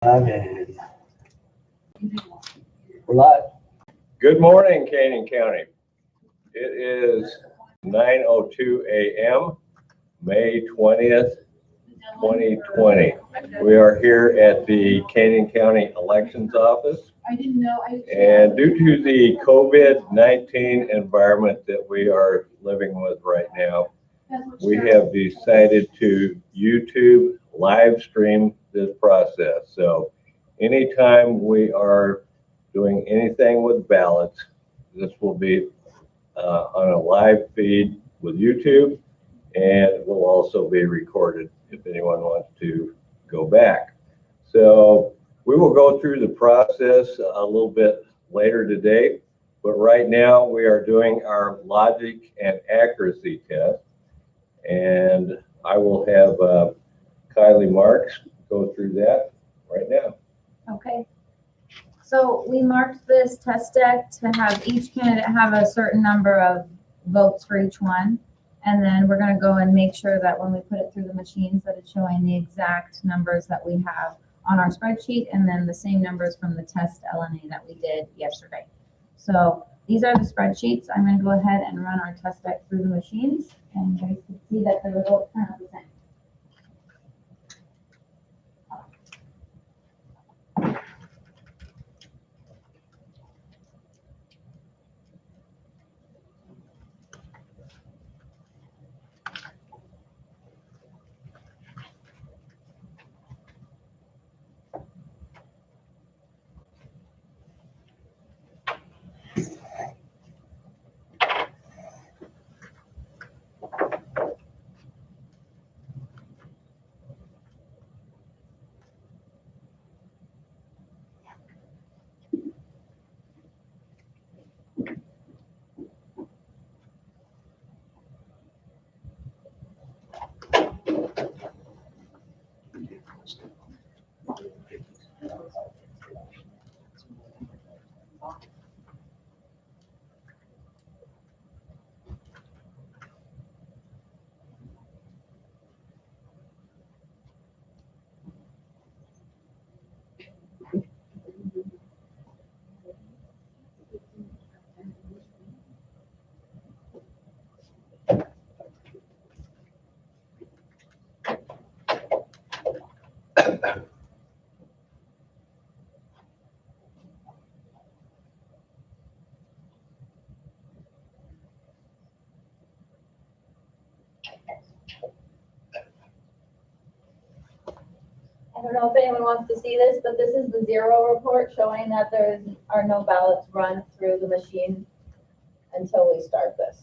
Okay. We're live. Good morning, Canyon County. It is 9:02 a.m., May 20th, 2020. We are here at the Canyon County Elections Office. And due to the COVID-19 environment that we are living with right now, we have decided to YouTube live stream this process. So anytime we are doing anything with ballots, this will be on a live feed with YouTube, and it will also be recorded if anyone wants to go back. So we will go through the process a little bit later today, but right now we are doing our logic and accuracy test, and I will have Kylie Marks go through that right now. Okay. So we marked this test deck to have each candidate have a certain number of votes for each one. And then we're gonna go and make sure that when we put it through the machines, that it's showing the exact numbers that we have on our spreadsheet, and then the same numbers from the test LNA that we did yesterday. So these are the spreadsheets. I'm gonna go ahead and run our test deck through the machines, and you guys can see that the results turn out the same. I don't know if anyone wants to see this, but this is the zero report showing that there are no ballots run through the machine until we start this.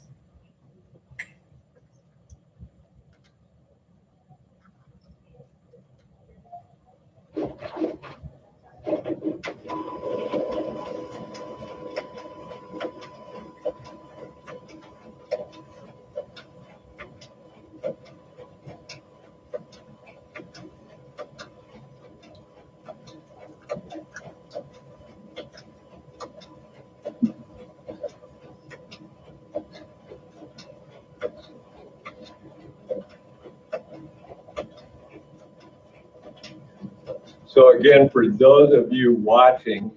So again, for those of you watching,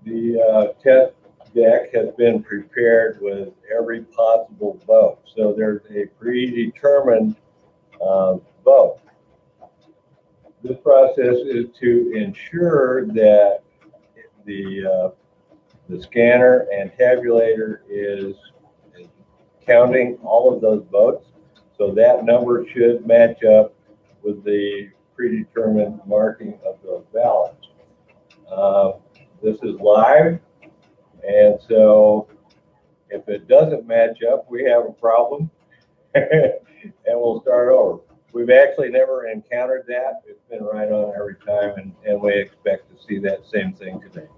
the test deck has been prepared with every possible vote. So there's a predetermined vote. This process is to ensure that the scanner and tabulator is counting all of those votes. So that number should match up with the predetermined marking of those ballots. This is live, and so if it doesn't match up, we have a problem, and we'll start over. We've actually never encountered that. It's been right on every time, and we expect to see that same thing today.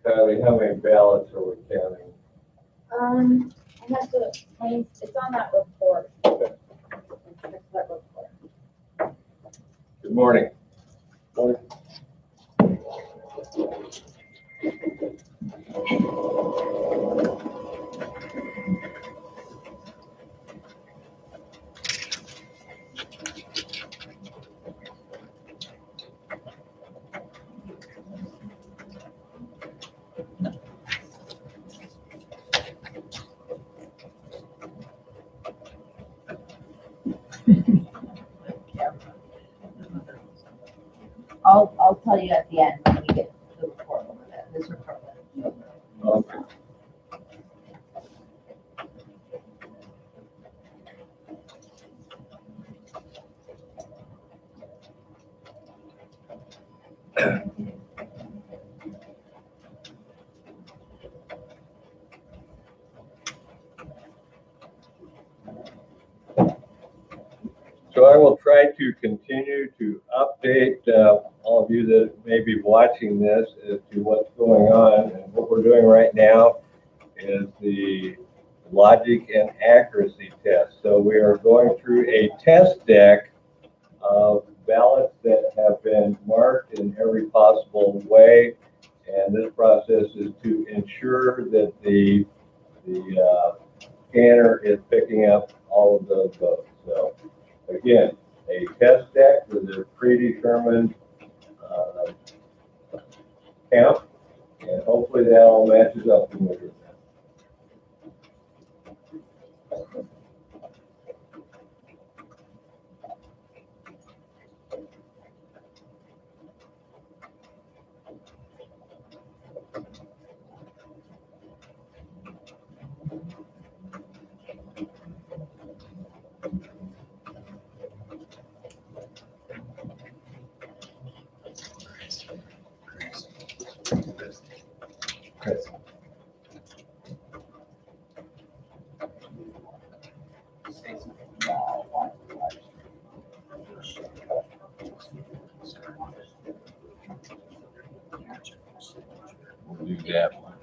Kylie, how many ballots are we counting? I have to, it's on that report. It's that report. Good morning. I'll tell you at the end when we get the report over that, this report. Okay. So I will try to continue to update all of you that may be watching this as to what's going on. And what we're doing right now is the logic and accuracy test. So we are going through a test deck of ballots that have been marked in every possible way. And this process is to ensure that the scanner is picking up all of those votes. So again, a test deck with a predetermined count, and hopefully that all matches up in with it. We'll do that one.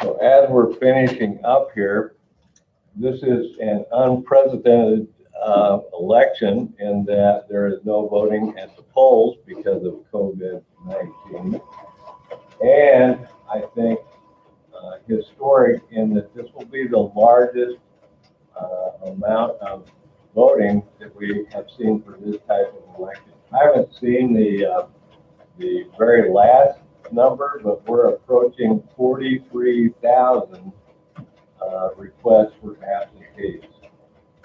So as we're finishing up here, this is an unprecedented election in that there is no voting at the polls because of COVID-19. And I think historic in that this will be the largest amount of voting that we have seen for this type of election. I haven't seen the very last number, but we're approaching 43,000 requests for absentees.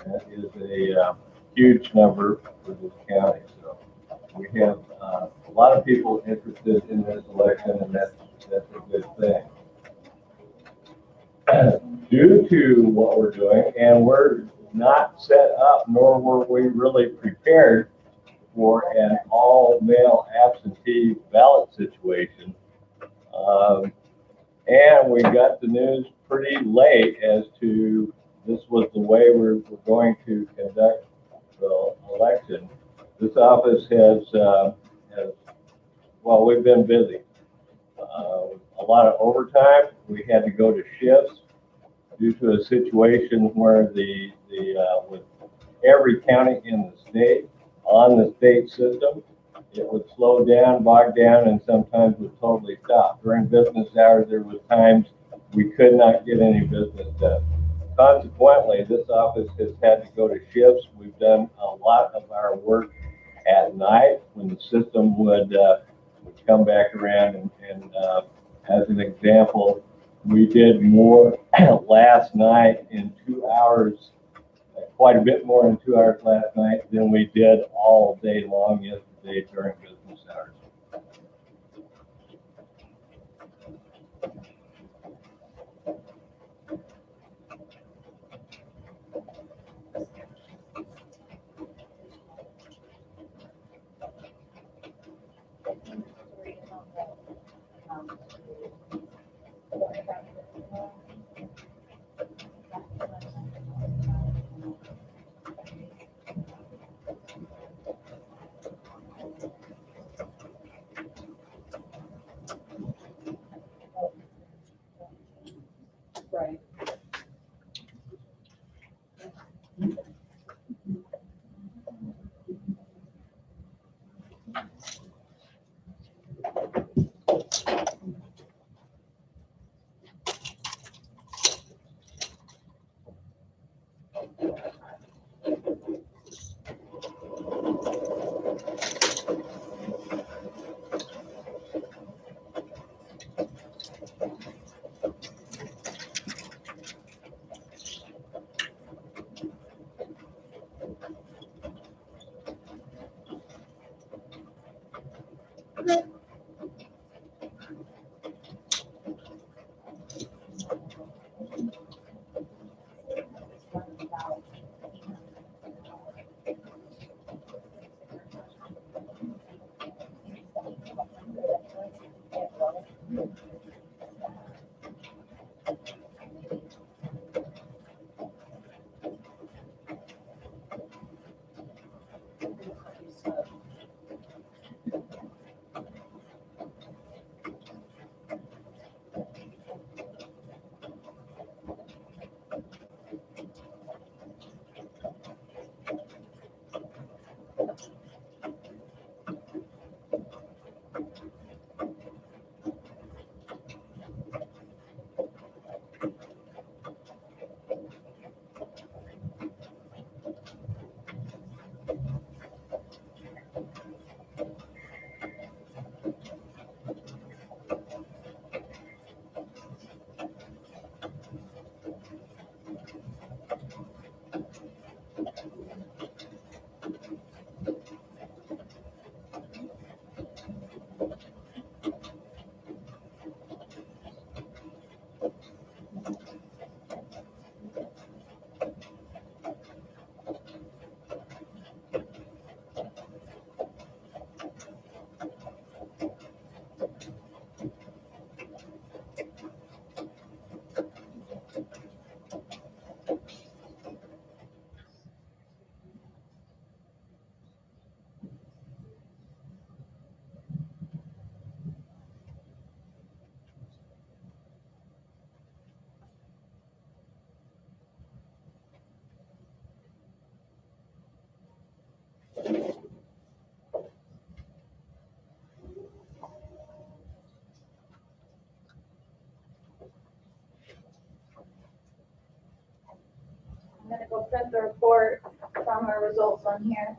That is a huge number for this county. So we have a lot of people interested in this election, and that's a good thing. Due to what we're doing, and we're not set up, nor were we really prepared for an all-male absentee ballot situation. And we got the news pretty late as to this was the way we're going to conduct the election. This office has well, we've been busy. a lot of overtime. We had to go to shifts due to a situation where with every county in the state, on the state system, it would slow down, bog down, and sometimes would totally stop. During business hours, there was times we could not get any business done. Consequently, this office has had to go to shifts. We've done a lot of our work at night when the system would come back around. And as an example, we did more last night in 2 hours, quite a bit more in 2 hours last night than we did all day long yesterday during business hours. Right. I'm gonna go print the report from our results on here.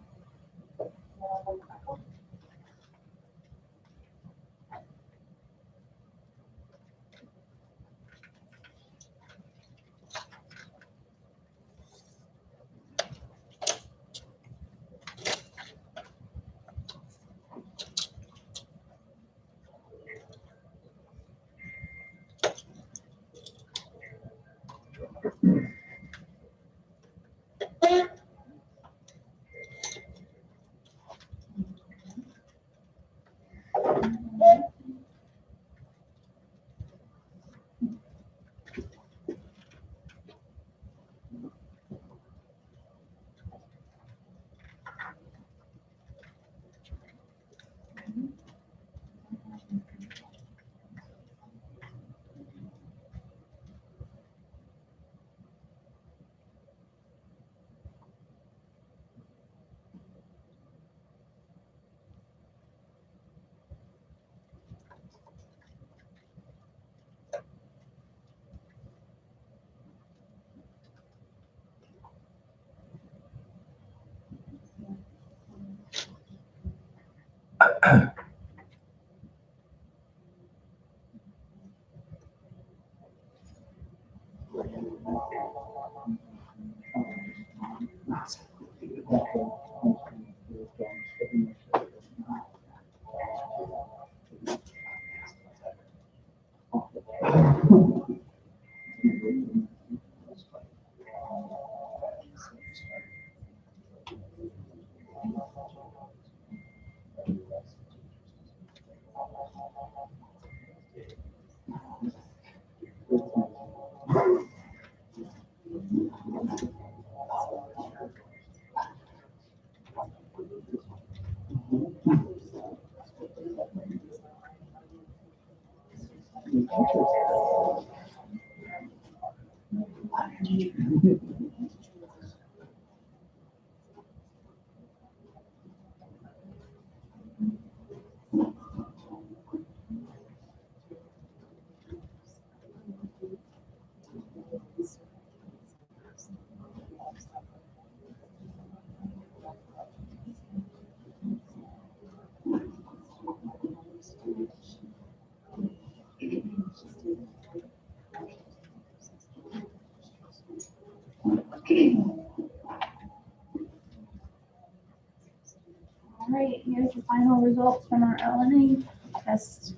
All right, here's the final results from our LNA test.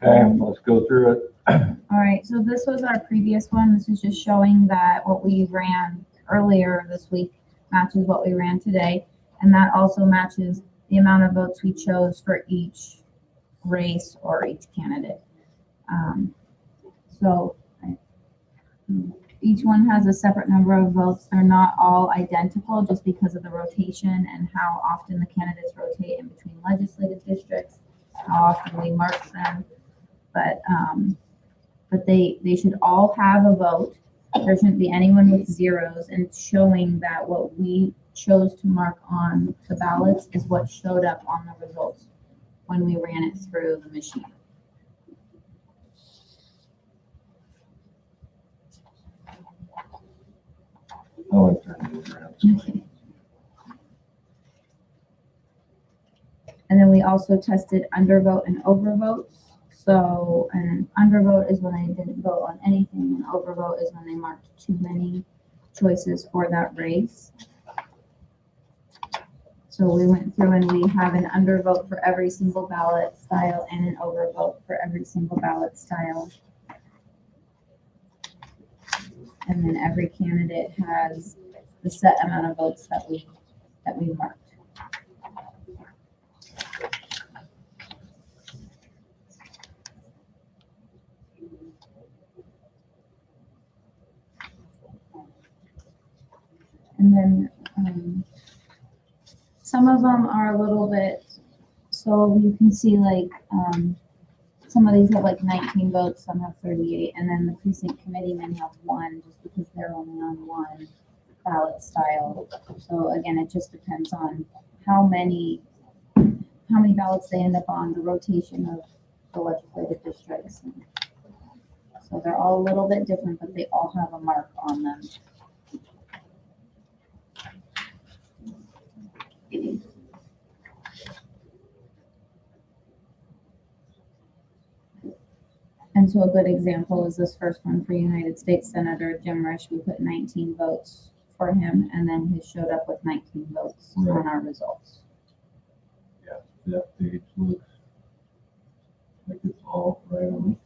Okay, let's go through it. All right, so this was our previous one. This is just showing that what we ran earlier this week matches what we ran today. And that also matches the amount of votes we chose for each race or each candidate. So each one has a separate number of votes. They're not all identical just because of the rotation and how often the candidates rotate in between legislative districts, how often we mark them. But they should all have a vote. There shouldn't be anyone with zeros, and it's showing that what we chose to mark on the ballots is what showed up on the results when we ran it through the machine. Oh, I turned these around. And then we also tested undervote and overvotes. So an undervote is when they didn't vote on anything, and overvote is when they marked too many choices for that race. So we went through and we have an undervote for every single ballot style and an overvote for every single ballot style. And then every candidate has the set amount of votes that we marked. And then some of them are a little bit, so you can see like some of these have like 19 votes, some have 38, and then the precinct committee may have one just because they're only on one ballot style. So again, it just depends on how many ballots they end up on, the rotation of the legislative districts. So they're all a little bit different, but they all have a mark on them. And so a good example is this first one for United States Senator Jim Risch. We put 19 votes for him, and then he showed up with 19 votes Right. on our results. Yeah, that page looks like it's all right on.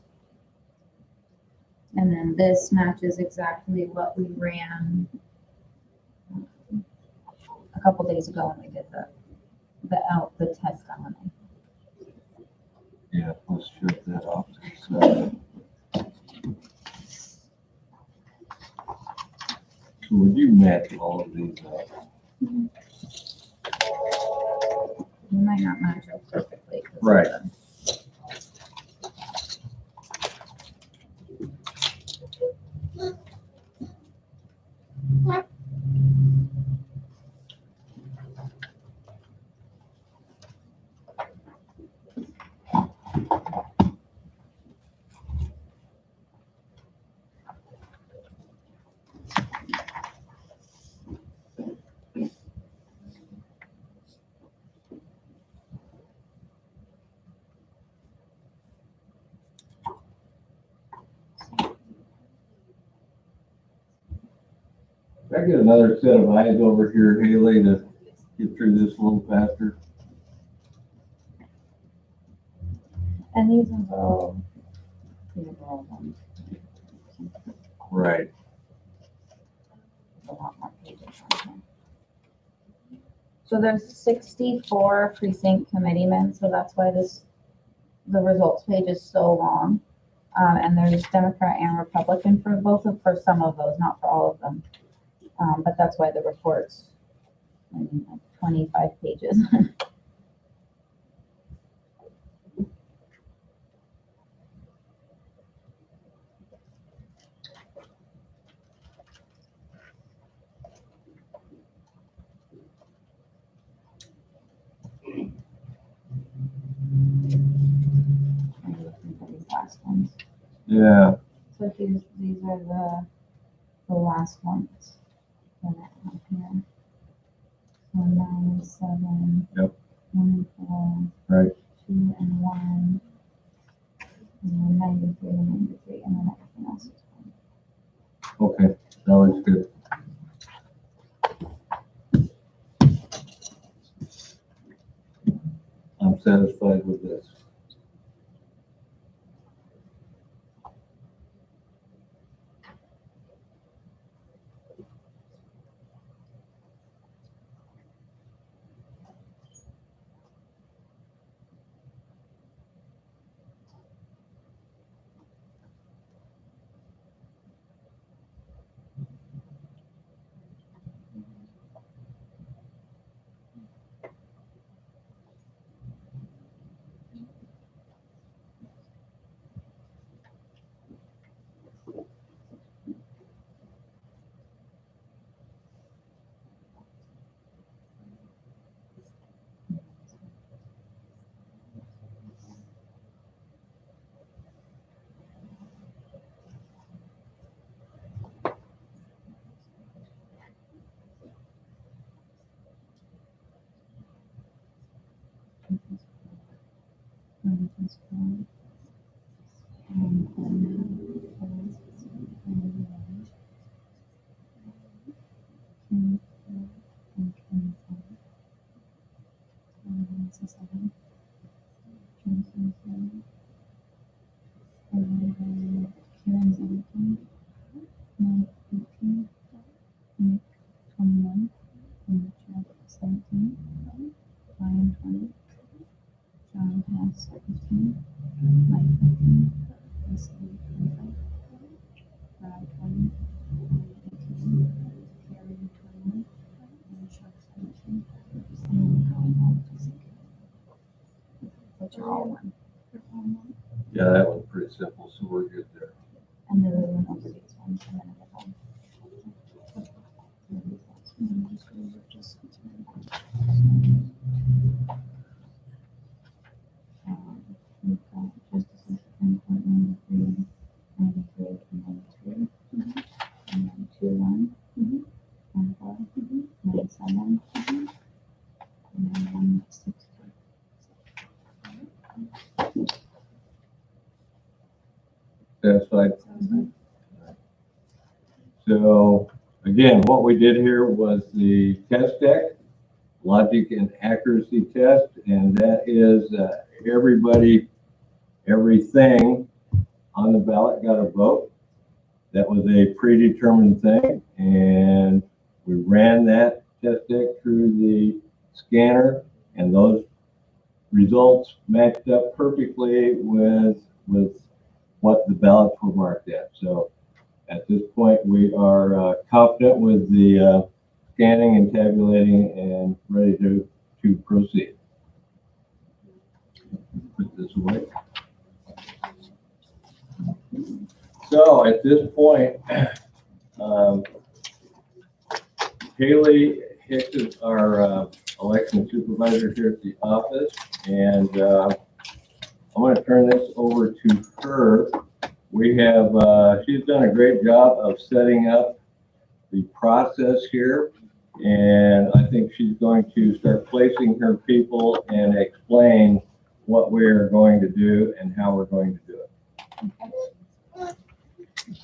And then this matches exactly what we ran a couple days ago when we did the test on it. Yeah, let's shut that off to the side. So would you match all of these up? We might not match up perfectly. 'cause of Right. the- I get another set of eyes over here, Haley, to get through this a little faster. And these ones are all favorable ones. Right. A lot more pages on here. So there's 64 precinct committeemen, so that's why the results page is so long. And there's Democrat and Republican for for some of those, not for all of them. But that's why the report's, I mean, like 25 pages. I'm looking for these last ones. Yeah. So these are the last ones. That I have here. So 9 and 7. Yep. 1 and 4. Right. 2 and 1. And then 93 and 93, and then everything else is fine. Okay, that looks good. I'm satisfied with this. Which are all one. Yeah, that one's pretty simple, so we're good there. And then the one over these ones, and then everything. We've got Justice Supreme Court 93, 93, and 93. And then 2-1, 1-4, 9-7, and then 1-6. Satisfied? So, again, what we did here was the test deck, logic and accuracy test, and that is everybody, everything on the ballot got a vote. That was a predetermined thing, and we ran that test deck through the scanner, and those results matched up perfectly with what the ballots were marked at. So at this point, we are confident with the scanning and tabulating and ready to proceed. Put this away. So at this point, Haley Hicks is our election supervisor here at the office, and I'm going to turn this over to her. We have, she's done a great job of setting up the process here, and I think she's going to start placing her people and explain what we're going to do and how we're going to do it.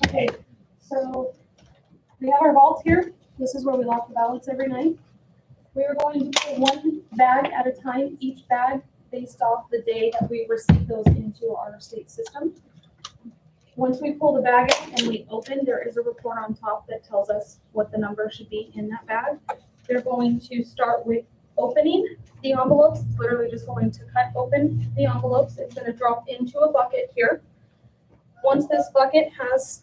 Okay, so we have our vault here. This is where we lock the ballots every night. We are going to pull one bag at a time, each bag based off the day that we receive those into our state system. Once we pull the bag in and we open, there is a report on top that tells us what the number should be in that bag. They're going to start with opening the envelopes. It's literally just going to cut open the envelopes. It's going to drop into a bucket here. Once this bucket has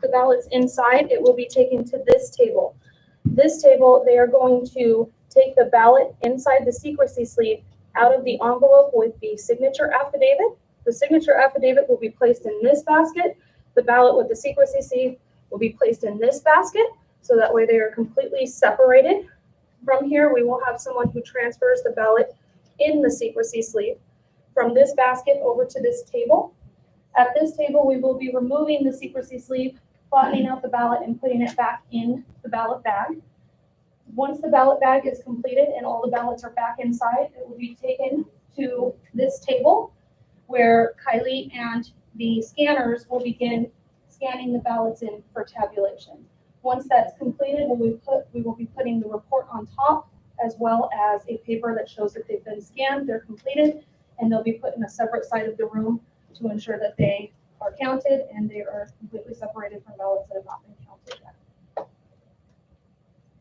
the ballots inside, it will be taken to this table. This table, they are going to take the ballot inside the secrecy sleeve out of the envelope with the signature affidavit. The signature affidavit will be placed in this basket. The ballot with the secrecy sleeve will be placed in this basket, so that way they are completely separated. From here, we will have someone who transfers the ballot in the secrecy sleeve from this basket over to this table. At this table, we will be removing the secrecy sleeve, flattening out the ballot, and putting it back in the ballot bag. Once the ballot bag is completed and all the ballots are back inside, it will be taken to this table where Kylie and the scanners will begin scanning the ballots in for tabulation. Once that's completed, we will be putting the report on top, as well as a paper that shows that they've been scanned, they're completed, and they'll be put in a separate side of the room to ensure that they are counted and they are completely separated from ballots that have not been counted yet.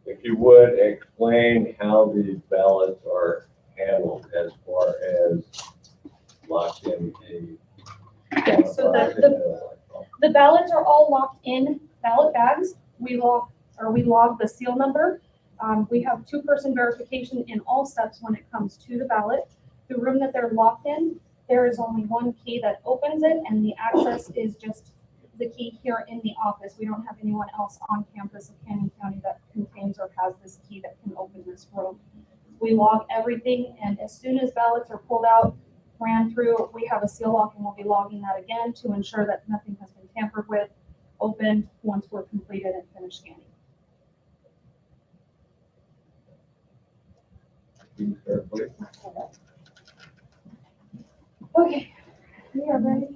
If you would explain how these ballots are handled as far as locked in a. So the ballots are all locked in ballot bags. We log the seal number. We have two-person verification in all steps when it comes to the ballot. The room that they're locked in, there is only one key that opens it, and the access is just the key here in the office. We don't have anyone else on campus of Canyon County that contains or has this key that can open this room. We log everything, and as soon as ballots are pulled out, ran through, we have a seal lock, and we'll be logging that again to ensure that nothing has been tampered with, opened once we're completed and finished scanning. Okay, we are ready.